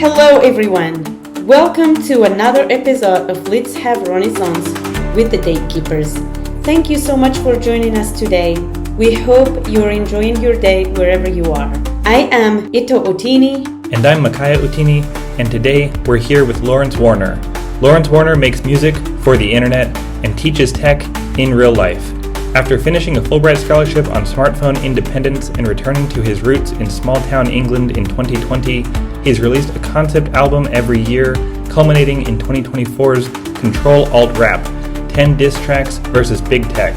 Hello everyone! Welcome to another episode of Let's Have Renaissance with the Datekeepers. Thank you so much for joining us today. We hope you're enjoying your day wherever you are. I am Ito Otini. And I'm Makaya Utini, and today we're here with Laurence Warner. Laurence Warner makes music for the internet and teaches tech in real life. After finishing a Fulbright Scholarship on smartphone independence and returning to his roots in small-town England in 2020, he's released a concept album every year, culminating in 2024's Ctrl-Alt-Rap, 10 diss tracks versus big tech.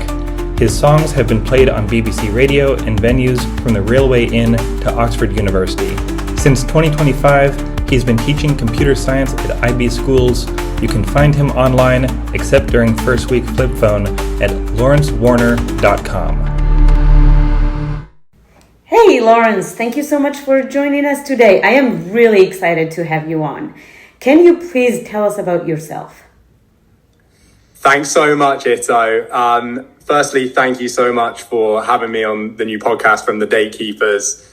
His songs have been played on BBC Radio and venues from the Railway Inn to Oxford University. Since 2025, he's been teaching computer science at IB schools. You can find him online, except during first week flip phone, at lawrencewarner.com. Hey Laurence, thank you so much for joining us today. I am really excited to have you on. Can you please tell us about yourself? Thanks so much, Ito. Firstly, thank you so much for having me on the new podcast from the Datekeepers.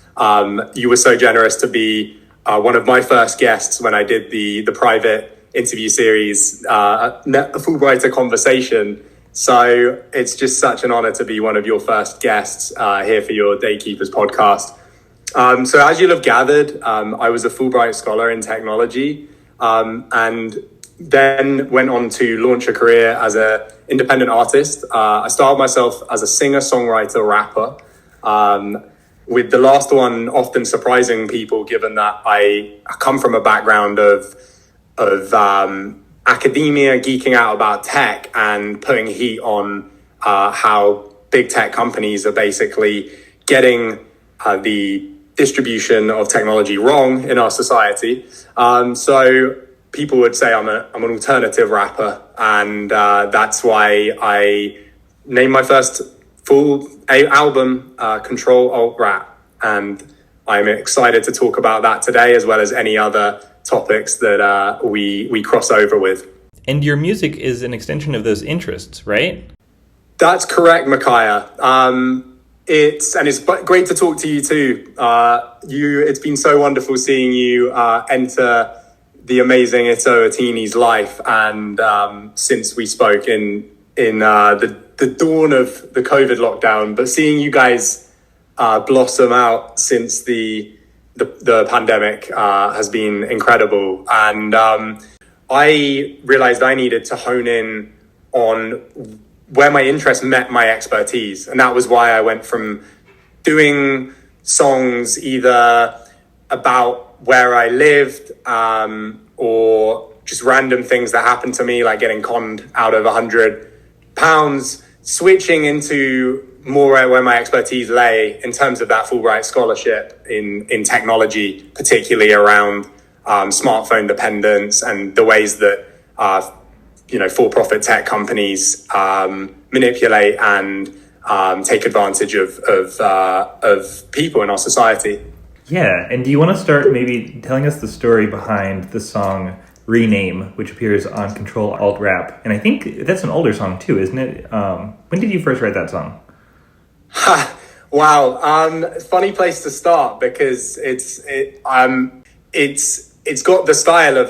You were so generous to be one of my first guests when I did the private interview series, a Fulbrighter Conversation. So it's just such an honor to be one of your first guests here for your Datekeepers podcast. So as you'll have gathered, I was a Fulbright scholar in technology, and then went on to launch a career as an independent artist. I started myself as a singer, songwriter, rapper, with the last one often surprising people, given that I come from a background of academia, geeking out about tech and putting heat on how big tech companies are basically getting the distribution of technology wrong in our society. So people would say I'm an alternative rapper, and that's why I named my first full album Ctrl-Alt-Rap, and I'm excited to talk about that today, as well as any other topics that we cross over with. And your music is an extension of those interests, right? That's correct, Makaya. It's great to talk to you too. It's been so wonderful seeing you enter the amazing Ito Otini's life, and since we spoke in the dawn of the COVID lockdown, but seeing you guys blossom out since the pandemic has been incredible. And I realized I needed to hone in on where my interest met my expertise. And that was why I went from doing songs either about where I lived or just random things that happened to me, like getting conned out of £100, switching into more where my expertise lay in terms of that Fulbright scholarship in technology, particularly around smartphone dependence and the ways that for-profit tech companies manipulate and take advantage of people in our society. Yeah, and do you want to start maybe telling us the story behind the song Rename, which appears on Ctrl-Alt-Rap? And I think that's an older song too, isn't it? When did you first write that song? Wow. Funny place to start, because it's got the style of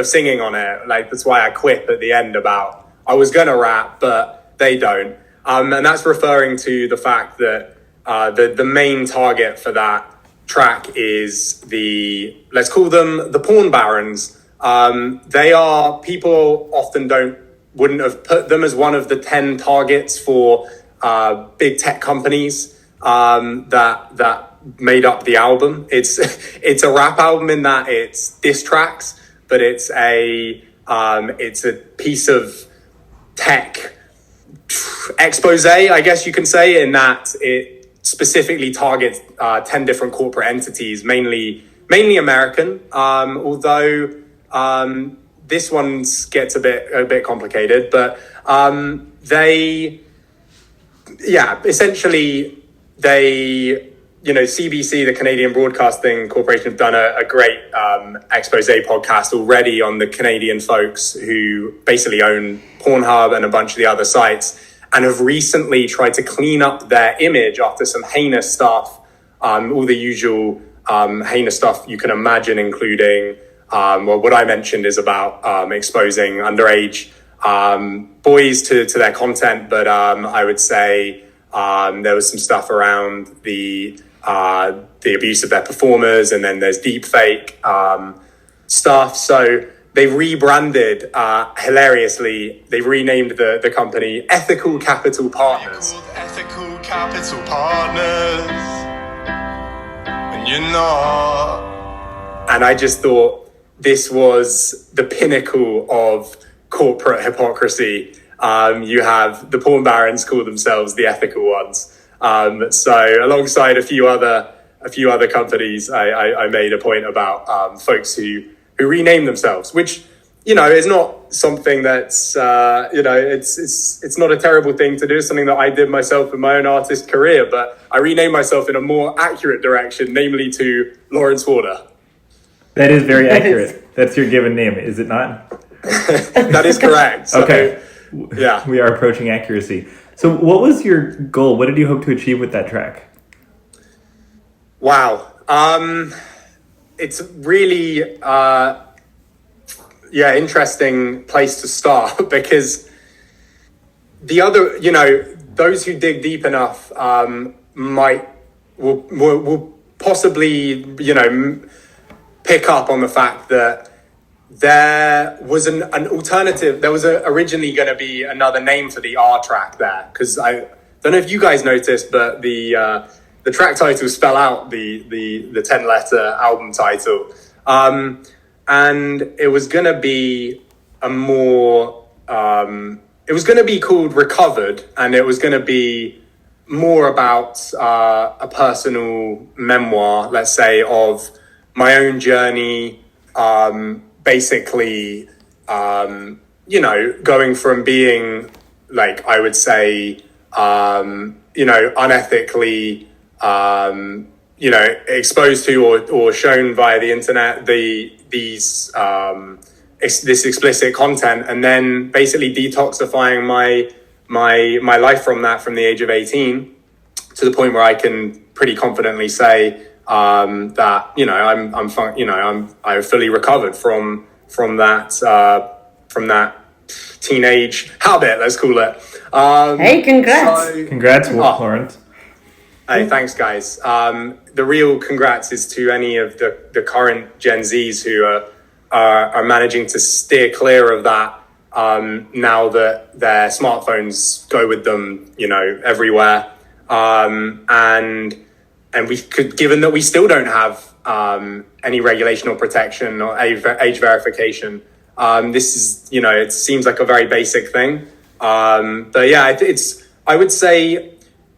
singing on it. Like, that's why I quip at the end about I was gonna rap, but they don't. And that's referring to the fact that the main target for that track is let's call them the porn barons. They are people often wouldn't have put them as one of the 10 targets for big tech companies that made up the album. It's a rap album in that it's diss tracks, but it's a piece of tech expose, I guess you can say, in that it specifically targets 10 different corporate entities, mainly American, although this one gets a bit complicated, but CBC, the Canadian Broadcasting Corporation, have done a great expose podcast already on the Canadian folks who basically own Pornhub and a bunch of the other sites, and have recently tried to clean up their image after some heinous stuff, all the usual heinous stuff you can imagine, including well, what I mentioned is about exposing underage boys to their content, but I would say there was some stuff around the abuse of their performers, and then there's deep fake stuff. So they rebranded, hilariously, they renamed the company Ethical Capital Partners. Ethical Capital Partners, when you're not. And I just thought this was the pinnacle of corporate hypocrisy. You have the porn barons call themselves the ethical ones. So alongside a few other companies, I made a point about folks who rename themselves, which, you know, is not something that's, you know, it's not a terrible thing to do. It's something that I did myself in my own artist career, but I renamed myself in a more accurate direction, namely to Laurence Warner. That is very accurate. That's your given name, is it not? That is correct. So, okay. Yeah. We are approaching accuracy. So what was your goal? What did you hope to achieve with that track? Wow. It's really, interesting place to start, because the other, you know, those who dig deep enough will possibly, you know, pick up on the fact that there was an alternative. There was originally going to be another name for the R track there, because I don't know if you guys noticed, but the track titles spell out the 10-letter album title, and it was going to be it was going to be called Recovered, and it was going to be more about a personal memoir, let's say, of my own journey, basically, you know, going from being, like, I would say, you know, unethically, you know, exposed to or shown via the internet this explicit content, and then basically detoxifying my life from the age of 18 to the point where I can pretty confidently say that, you know, I've fully recovered from that teenage habit, let's call it. Hey, congrats! Congrats, Laurence. Hey, thanks, guys. The real congrats is to any of the current Gen Zs who are managing to steer clear of that, now that their smartphones go with them, you know, everywhere. And we could, given that we still don't have any regulation or protection or age verification, this is, you know, it seems like a very basic thing. But yeah, I would say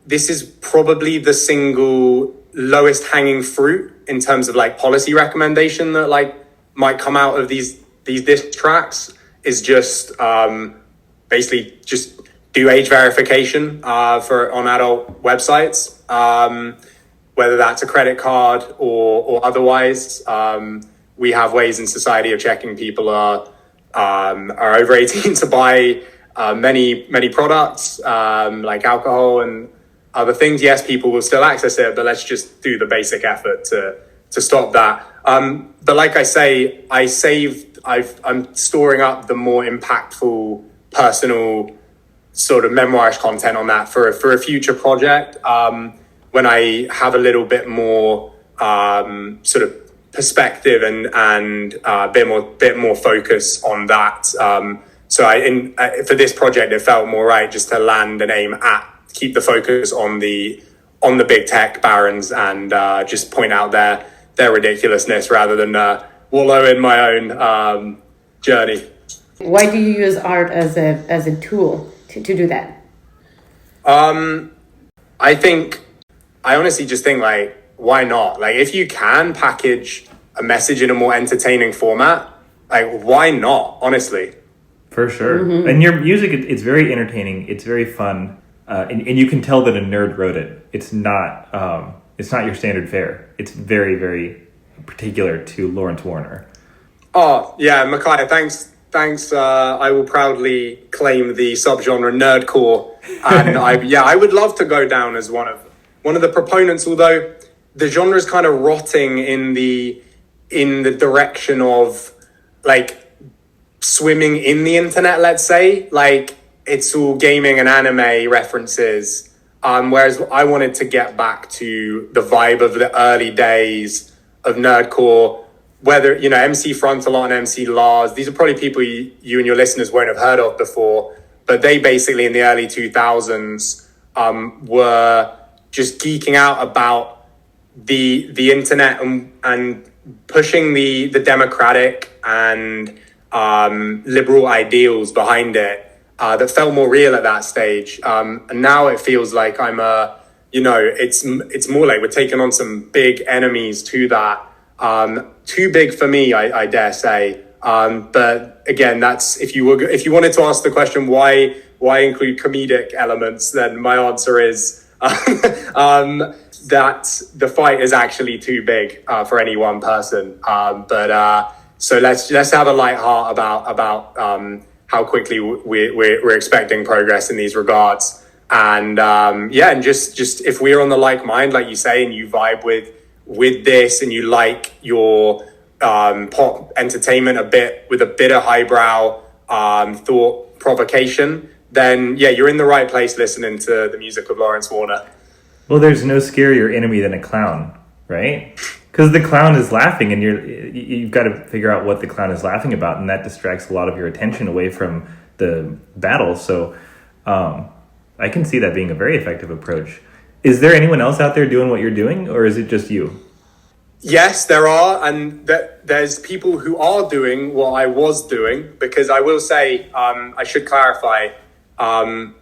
this is probably the single lowest hanging fruit in terms of like policy recommendation that like might come out of these diss tracks, is just basically just do age verification on adult websites, whether that's a credit card or otherwise. We have ways in society of checking people are over 18 to buy many products, like alcohol and other things. Yes, people will still access it, but let's just do the basic effort to stop that. But like I say, I'm storing up the more impactful personal sort of memoirish content on that for a future project, when I have a little bit more sort of perspective and bit more focus on that. So for this project, it felt more right just to land and aim at, keep the focus on the big tech barons and just point out their ridiculousness rather than wallow in my own journey. Why do you use art as a tool to do that? I honestly just think, like, why not? Like, if you can package a message in a more entertaining format, like, why not? Honestly. For sure. Mm-hmm. And your music, it's very entertaining. It's very fun. And you can tell that a nerd wrote it. It's not your standard fare. It's very, very particular to Laurence Warner. Oh, yeah, Micaiah, thanks. I will proudly claim the subgenre nerdcore. And I would love to go down as one of the proponents, although the genre is kind of rotting in the in the direction of like swimming in the internet, let's say. Like it's all gaming and anime references. Whereas I wanted to get back to the vibe of the early days of nerdcore, whether, you know, MC Frontalot and MC Lars, these are probably people you and your listeners won't have heard of before, but they basically in the early 2000s were just geeking out about the internet and pushing the democratic and liberal ideals behind it. That felt more real at that stage. And now it feels like it's more like we're taking on some big enemies to that. Too big for me, I dare say. But again, that's if you wanted to ask the question, why include comedic elements, then my answer is that the fight is actually too big for any one person. So let's have a light heart about how quickly we're expecting progress in these regards. And and just if we're on the like mind, like you say, and you vibe with this and you like your pop entertainment with a bit of highbrow thought provocation, then you're in the right place listening to the music of Laurence Warner. Well, there's no scarier enemy than a clown, right? Because the clown is laughing, and you've got to figure out what the clown is laughing about, and that distracts a lot of your attention away from the battle. So I can see that being a very effective approach. Is there anyone else out there doing what you're doing, or is it just you? Yes, there are, and there's people who are doing what I was doing, because I will say, I should clarify, and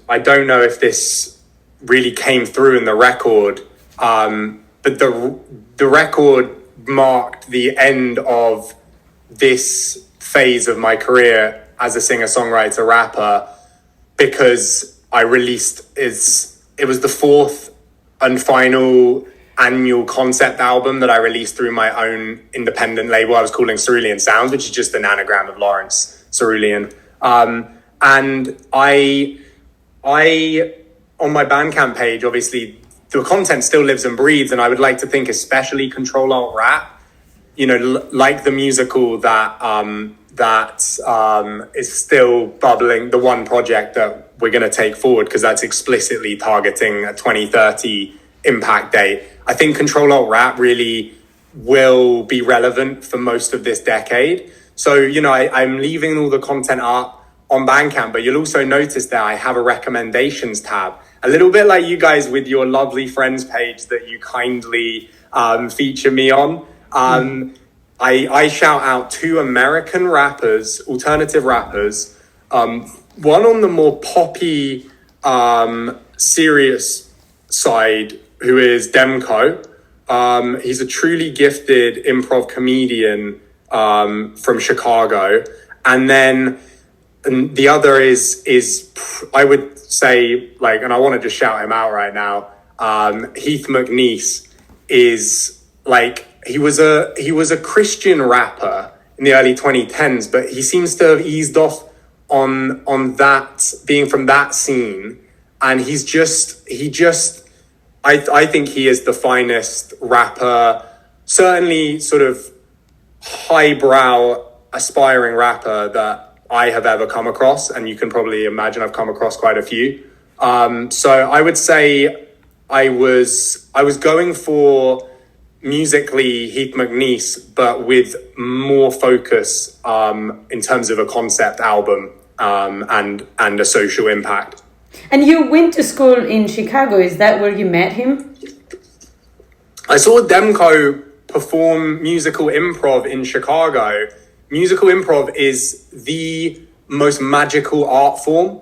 I don't know if this really came through in the record, but the record marked the end of this phase of my career as a singer-songwriter rapper, because I released it was the fourth and final annual concept album that I released through my own independent label I was calling Cerulean Sounds, which is just an anagram of Laurence Cerulean. And I on my Bandcamp page, obviously the content still lives and breathes, and I would like to think especially Ctrl-Alt-Rap, you know, like the musical that is still bubbling, the one project that we're going to take forward, because that's explicitly targeting a 2030 impact date. I think Ctrl-Alt-Rap really will be relevant for most of this decade. So, you know, I'm leaving all the content up on Bandcamp, but you'll also notice that I have a recommendations tab, a little bit like you guys with your lovely friends page that you kindly feature me on. I shout out two American rappers, alternative rappers, one on the more poppy, serious side, who is Demko. He's a truly gifted improv comedian from Chicago. And then the other is I would say, like, and I want to just shout him out right now, Heath McNeese is like, he was a Christian rapper in the early 2010s, but he seems to have eased off on that, being from that scene. And I think he is the finest rapper, certainly sort of highbrow, aspiring rapper that I have ever come across. And you can probably imagine I've come across quite a few. So I would say I was going for musically Heath McNeese, but with more focus in terms of a concept album and a social impact. And you went to school in Chicago. Is that where you met him? I saw Demko perform musical improv in Chicago. Musical improv is the most magical art form.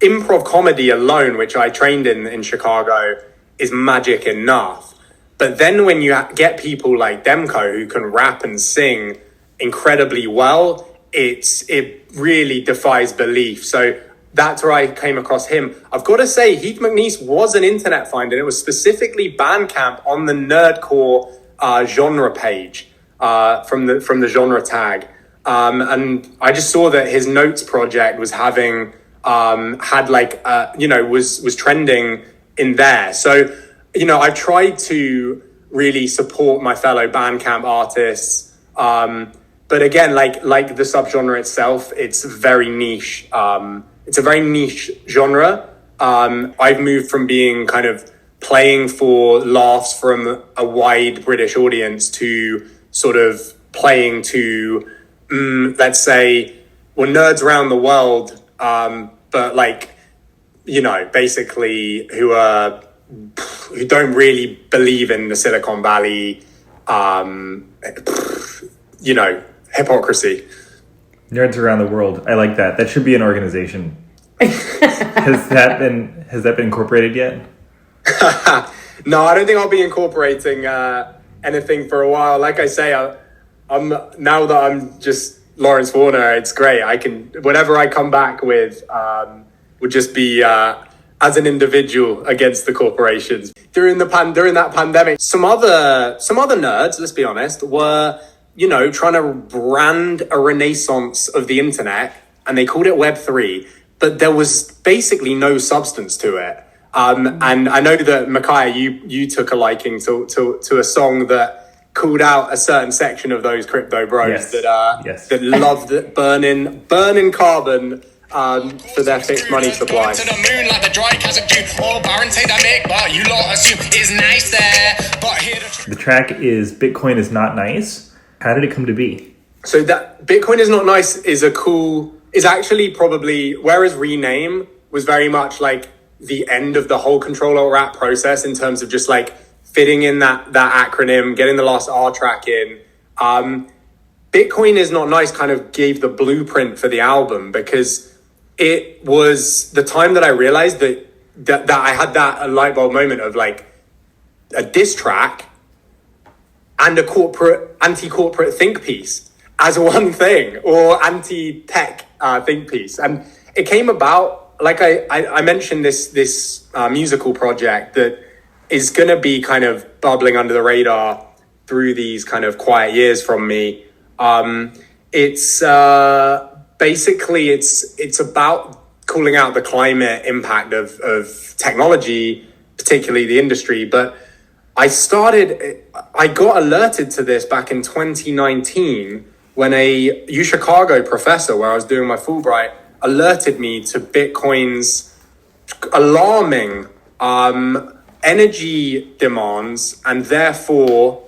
Improv comedy alone, which I trained in Chicago, is magic enough. But then when you get people like Demko who can rap and sing incredibly well, it really defies belief. So that's where I came across him. I've got to say, Heath McNeese was an internet find, and it was specifically Bandcamp on the nerdcore genre page from the genre tag. And I just saw that his Notes project was having was trending in there. So, you know, I've tried to really support my fellow Bandcamp artists. But again, like the subgenre itself, it's very niche. It's a very niche genre. I've moved from being kind of playing for laughs from a wide British audience to sort of playing to, let's say, well, nerds around the world, but like, you know, basically who don't really believe in the Silicon Valley, you know, hypocrisy. Nerds around the world. I like that. That should be an organization. Has that been incorporated yet? No, I don't think I'll be incorporating anything for a while. Like I say, I'm now that I'm just Laurence Warner, it's great. I can, whatever I come back with would just be as an individual against the corporations. During that pandemic, some other nerds, let's be honest, were, you know, trying to brand a renaissance of the internet, and they called it Web3, but there was basically no substance to it. And I know that Micaiah, you took a liking to a song that called out a certain section of those crypto bros that loved burning carbon for their fixed money supply. To the moon like the dry Kazakh Jew, all barren say that make, but you lot assume is nice there. But here the track is Bitcoin is Not Nice. How did it come to be? So that Bitcoin is Not Nice is actually probably, whereas Rename was very much like the end of the whole Ctrl-Alt-Rap process in terms of just like fitting in that acronym, getting the last R track in. Bitcoin is Not Nice kind of gave the blueprint for the album, because it was the time that I realized that I had that light bulb moment of like a diss track and a anti-corporate think piece as one thing, or anti-tech think piece. And it came about, like I mentioned, this musical project that is going to be kind of bubbling under the radar through these kind of quiet years from me. It's basically it's about calling out the climate impact of technology, particularly the industry. But I got alerted to this back in 2019 when a UChicago professor, where I was doing my Fulbright, alerted me to Bitcoin's alarming energy demands and therefore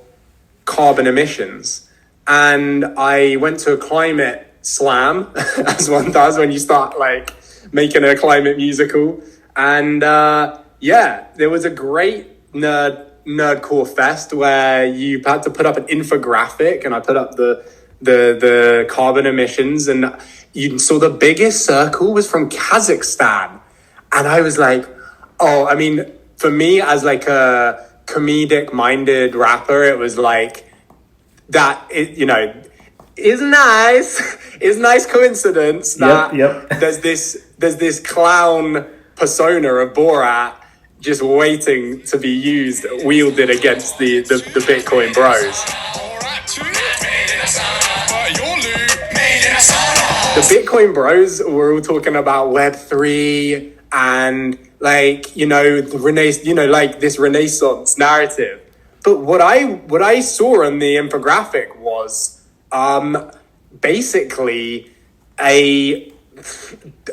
carbon emissions. And I went to a climate slam, as one does when you start like making a climate musical. And there was a great nerdcore fest where you had to put up an infographic, and I put up the carbon emissions, and you saw the biggest circle was from Kazakhstan. And I was like, oh, I mean, for me as like a comedic minded rapper, it was like that, you know, is nice coincidence that there's this clown persona of Borat just waiting to be wielded against the Bitcoin bros. The Bitcoin bros were all talking about Web3 and like, you know, like this Renaissance narrative. But what I saw on the infographic was basically a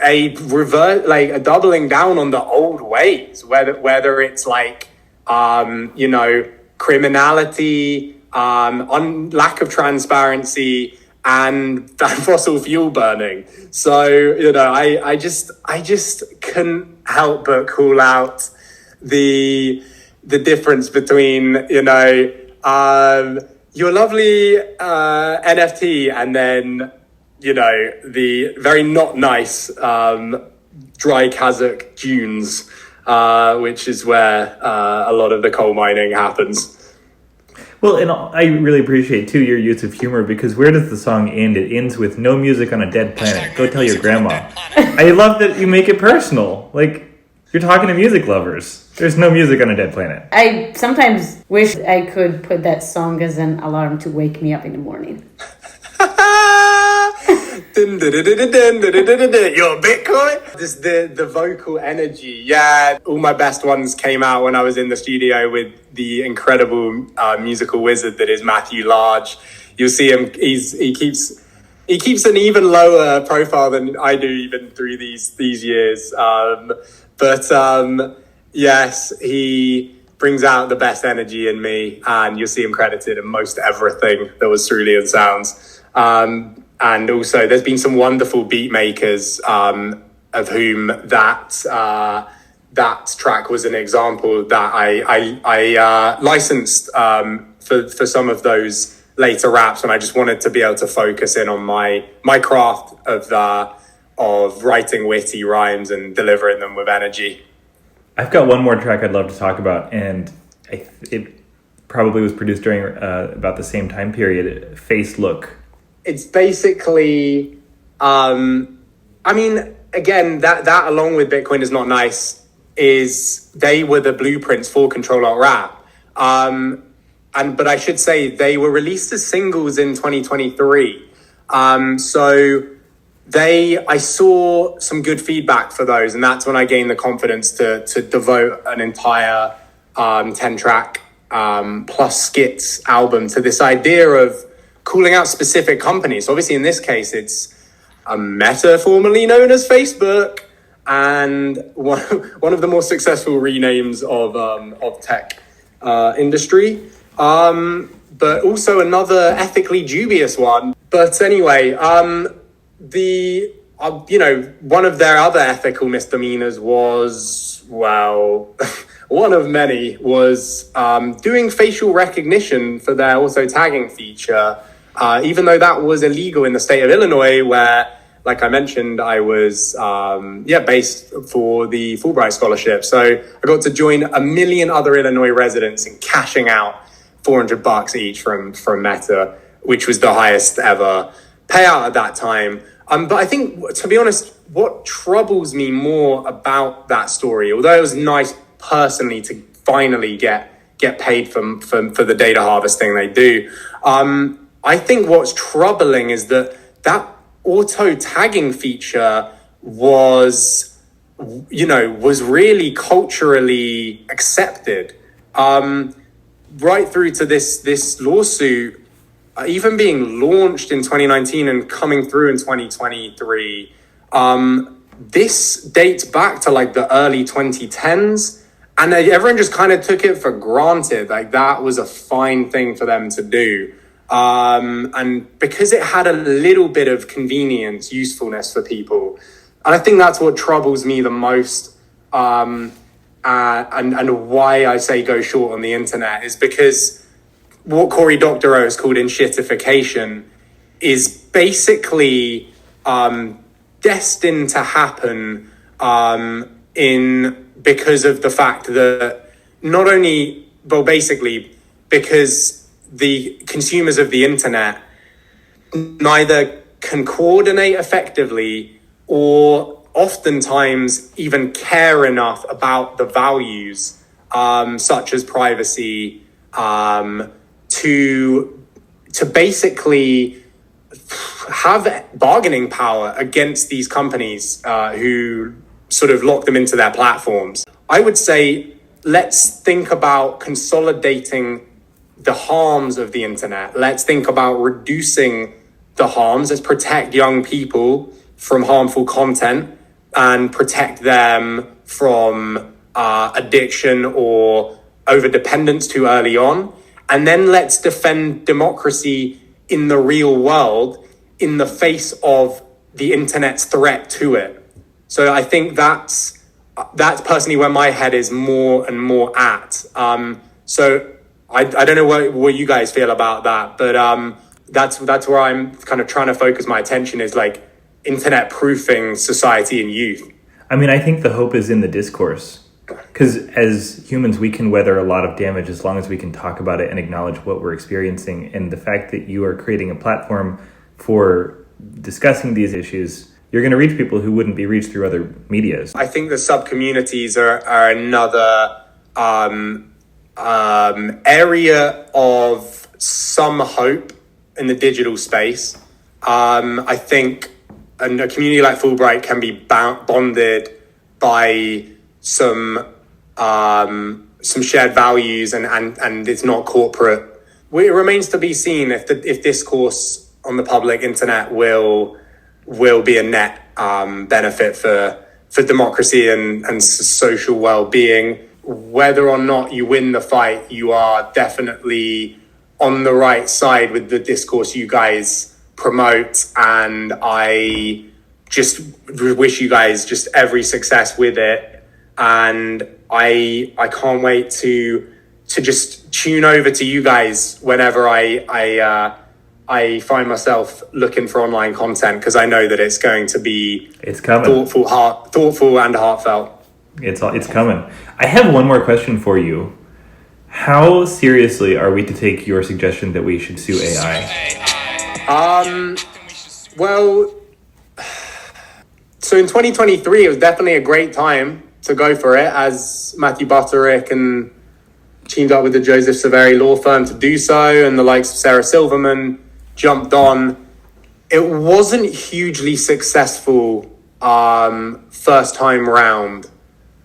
revert, like a doubling down on the old ways, whether it's like you know, criminality, lack of transparency, and fossil fuel burning. So, you know, I just couldn't help but call out the difference between, you know, your lovely NFT and then, you know, the very not nice dry Kazakh dunes, which is where a lot of the coal mining happens. Well, and I really appreciate, too, your use of humor, because where does the song end? It ends with no music on a dead planet. Go tell your grandma. I love that you make it personal. Like, you're talking to music lovers. There's no music on a dead planet. I sometimes wish I could put that song as an alarm to wake me up in the morning. Your Bitcoin. Just the vocal energy. Yeah, all my best ones came out when I was in the studio with the incredible musical wizard that is Matthew Large. You'll see him. He keeps an even lower profile than I do, even through these years. Yes, he brings out the best energy in me, and you'll see him credited in most everything that was Cerulean Sounds. And also, there's been some wonderful beat makers, of whom that track was an example that I licensed for some of those later raps, and I just wanted to be able to focus in on my craft of writing witty rhymes and delivering them with energy. I've got one more track I'd love to talk about, and it probably was produced during about the same time period. Facelook. It's basically, again, that along with Bitcoin is not nice, is they were the blueprints for Ctrl-Alt-Rap. But I should say they were released as singles in 2023. I saw some good feedback for those, and that's when I gained the confidence to devote an entire 10-track plus skits album to this idea of calling out specific companies. So obviously, in this case, it's a Meta, formerly known as Facebook, and one of the more successful renames of tech industry, but also another ethically dubious one. But anyway, one of their other ethical misdemeanors was, well, one of many was doing facial recognition for their auto tagging feature, even though that was illegal in the state of Illinois, where, like I mentioned, I was based for the Fulbright Scholarship. So I got to join a million other Illinois residents in cashing out $400 each from Meta, which was the highest ever payout at that time. But I think, to be honest, what troubles me more about that story, although it was nice personally to finally get paid for the data harvesting they do, I think what's troubling is that auto tagging feature was really culturally accepted, right through to this lawsuit, even being launched in 2019 and coming through in 2023. This dates back to like the early 2010s, and everyone just kind of took it for granted, like that was a fine thing for them to do. And because it had a little bit of convenience, usefulness for people. And I think that's what troubles me the most, and why I say go short on the internet, is because what Cory Doctorow has called enshittification is basically destined to happen because of the fact that because the consumers of the internet neither can coordinate effectively or oftentimes even care enough about the values such as privacy to basically have bargaining power against these companies who sort of lock them into their platforms. I would say let's think about consolidating the harms of the internet. Let's think about reducing the harms. Let's protect young people from harmful content and protect them from addiction or overdependence too early on. And then let's defend democracy in the real world in the face of the internet's threat to it. So I think that's personally where my head is more and more at. So I don't know what you guys feel about that, but that's where I'm kind of trying to focus my attention, is like internet proofing society and youth. I mean, I think the hope is in the discourse, because as humans, we can weather a lot of damage as long as we can talk about it and acknowledge what we're experiencing. And the fact that you are creating a platform for discussing these issues, you're going to reach people who wouldn't be reached through other medias. I think the sub-communities are another area of some hope in the digital space. I think and a community like Fulbright can be bonded by some shared values, and it's not corporate. It remains to be seen if discourse on the public internet will be a net benefit for democracy and social well-being. Whether or not you win the fight, you are definitely on the right side with the discourse you guys promote, and I just wish you guys just every success with it. And I can't wait to just tune over to you guys whenever I find myself looking for online content, because I know that it's going to be thoughtful and heartfelt. It's coming. I have one more question for you. How seriously are we to take your suggestion that we should sue AI? Well, so in 2023, it was definitely a great time to go for it, as Matthew Butterick and teamed up with the Joseph Saveri law firm to do so, and the likes of Sarah Silverman jumped on. It wasn't hugely successful first time round,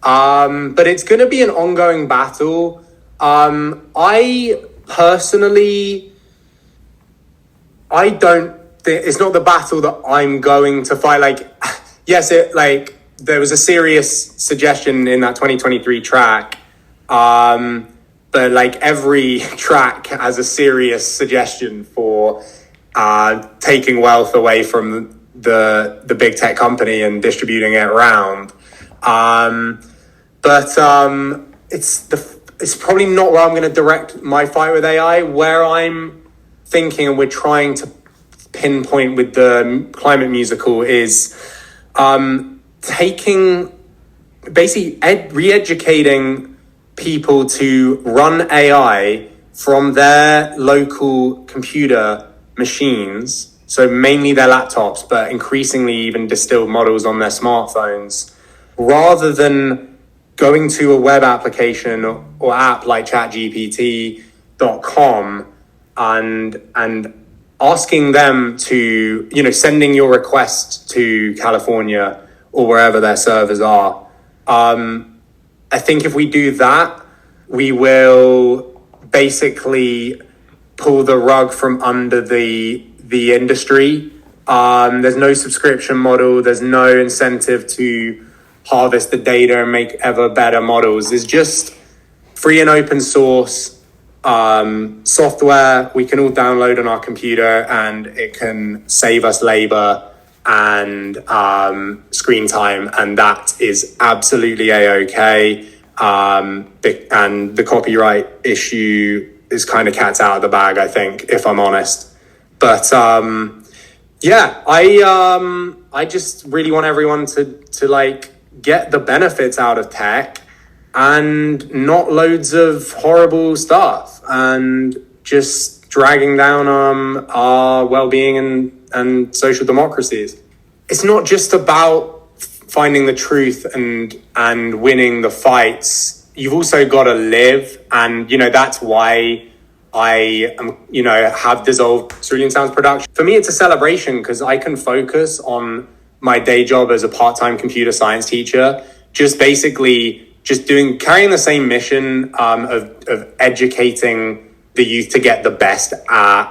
but it's going to be an ongoing battle. I personally, it's not the battle that I'm going to fight. Like, yes, there was a serious suggestion in that 2023 track, but like every track has a serious suggestion for taking wealth away from the big tech company and distributing it around. But it's probably not where I'm going to direct my fight with AI. Where I'm thinking, and we're trying to pinpoint with the climate musical, is taking, basically re-educating people to run AI from their local computer machines, so mainly their laptops, but increasingly even distilled models on their smartphones, rather than going to a web application or app like chatgpt.com and asking them to, sending your request to California or wherever their servers are. I think if we do that, we will basically pull the rug from under the industry. There's no subscription model. There's no incentive to harvest the data and make ever better models. There's just free and open source software we can all download on our computer, and it can save us labor and screen time, and that is absolutely a-okay. And the copyright issue is kind of cat's out of the bag, I think, if I'm honest. But yeah, I just really want everyone to like get the benefits out of tech and not loads of horrible stuff and just dragging down our well-being and social democracies. It's not just about finding the truth and winning the fights. You've also got to live, and that's why I am, have dissolved Cerulean Sounds production. For me, it's a celebration because I can focus on my day job as a part-time computer science teacher, carrying the same mission of educating the youth to get the best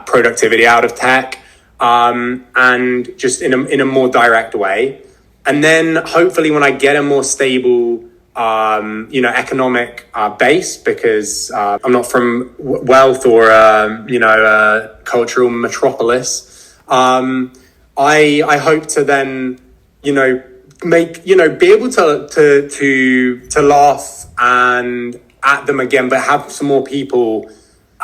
productivity out of tech, and just in a more direct way. And then hopefully when I get a more stable economic base, because I'm not from wealth or a cultural metropolis, I hope to then be able to laugh and at them again, but have some more people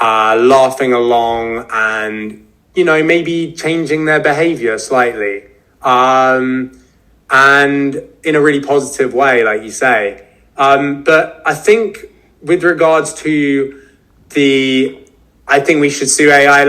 laughing along and maybe changing their behavior slightly, and in a really positive way, like you say. But I think with regards to I think we should sue AI.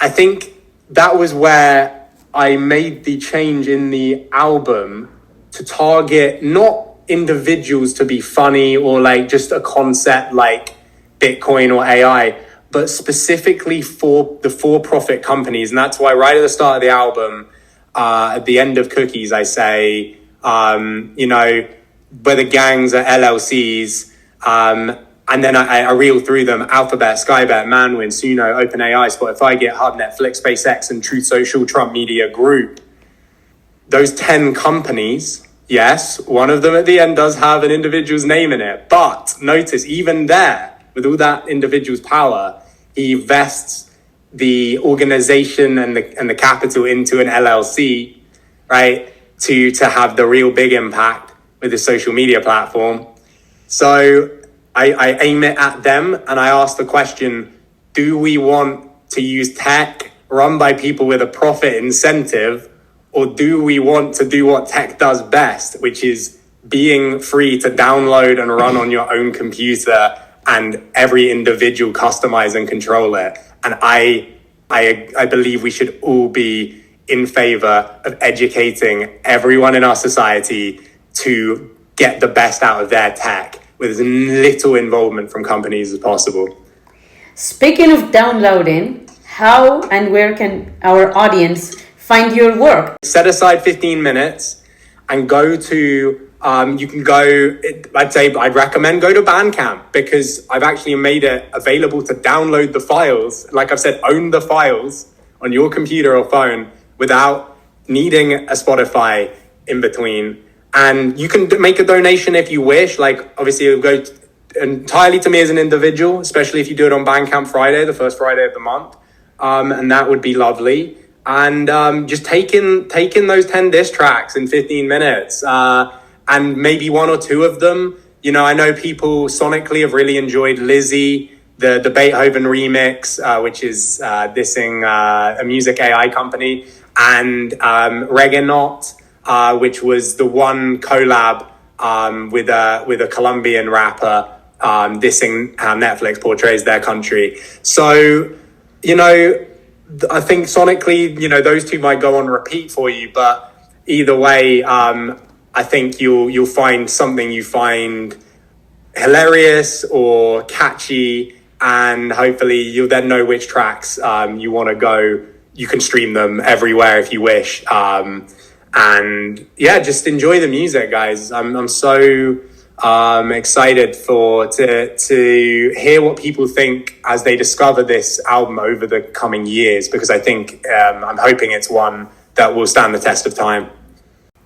I think that was where I made the change in the album to target not individuals to be funny or just a concept like Bitcoin or AI, but specifically for the for-profit companies. And that's why right at the start of the album, at the end of cookies, I say, whether gangs are LLCs, and then I reel through them: Alphabet, Skybet, Manwin, Suno, OpenAI, Spotify, GitHub, Netflix, SpaceX, and Truth Social, Trump Media Group. Those 10 companies, yes, one of them at the end does have an individual's name in it. But notice, even there, with all that individual's power, he vests the organization and the capital into an LLC, right, to have the real big impact with the social media platform. So I aim it at them, and I ask the question, do we want to use tech run by people with a profit incentive, or do we want to do what tech does best, which is being free to download and run on your own computer, and every individual customize and control it? And I believe we should all be in favor of educating everyone in our society to get the best out of their tech with as little involvement from companies as possible. Speaking of downloading, how and where can our audience find your work? Set aside 15 minutes and go to, I'd recommend go to Bandcamp, because I've actually made it available to download the files. Like I've said, own the files on your computer or phone without needing a Spotify in between. And you can make a donation if you wish. Like, obviously, it'll go entirely to me as an individual, especially if you do it on Bandcamp Friday, the first Friday of the month. And that would be lovely. And just taking those 10 diss tracks in 15 minutes, and maybe one or two of them. I know people sonically have really enjoyed Lizzie, the Beethoven remix, which is dissing a music AI company, and Reggae, which was the one collab with a Colombian rapper dissing how Netflix portrays their country. So, I think sonically, those two might go on repeat for you, but either way, I think you'll find something you find hilarious or catchy, and hopefully you'll then know which tracks you want to go. You can stream them everywhere if you wish. And yeah, just enjoy the music, guys. I'm so excited to hear what people think as they discover this album over the coming years, because I think I'm hoping it's one that will stand the test of time.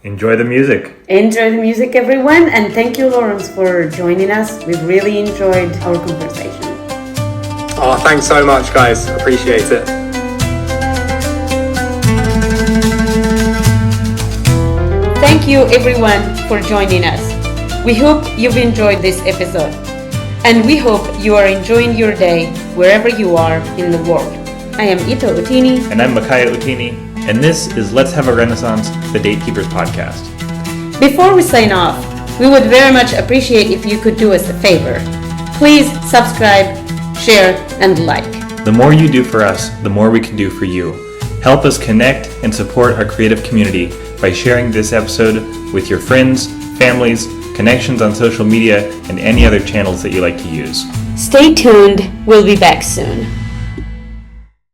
Enjoy the music. Enjoy the music, everyone. And thank you, Laurence, for joining us. We've really enjoyed our conversation. Oh, thanks so much, guys. Appreciate it. Thank you, everyone, for joining us. We hope you've enjoyed this episode, and we hope you are enjoying your day wherever you are in the world. I am Ito Utini. And I'm Makaya Utini. And this is Let's Have a Renaissance, the Date Keepers podcast. Before we sign off, we would very much appreciate if you could do us a favor. Please subscribe, share, and like. The more you do for us, the more we can do for you. Help us connect and support our creative community by sharing this episode with your friends, families, connections on social media, and any other channels that you like to use. Stay tuned. We'll be back soon.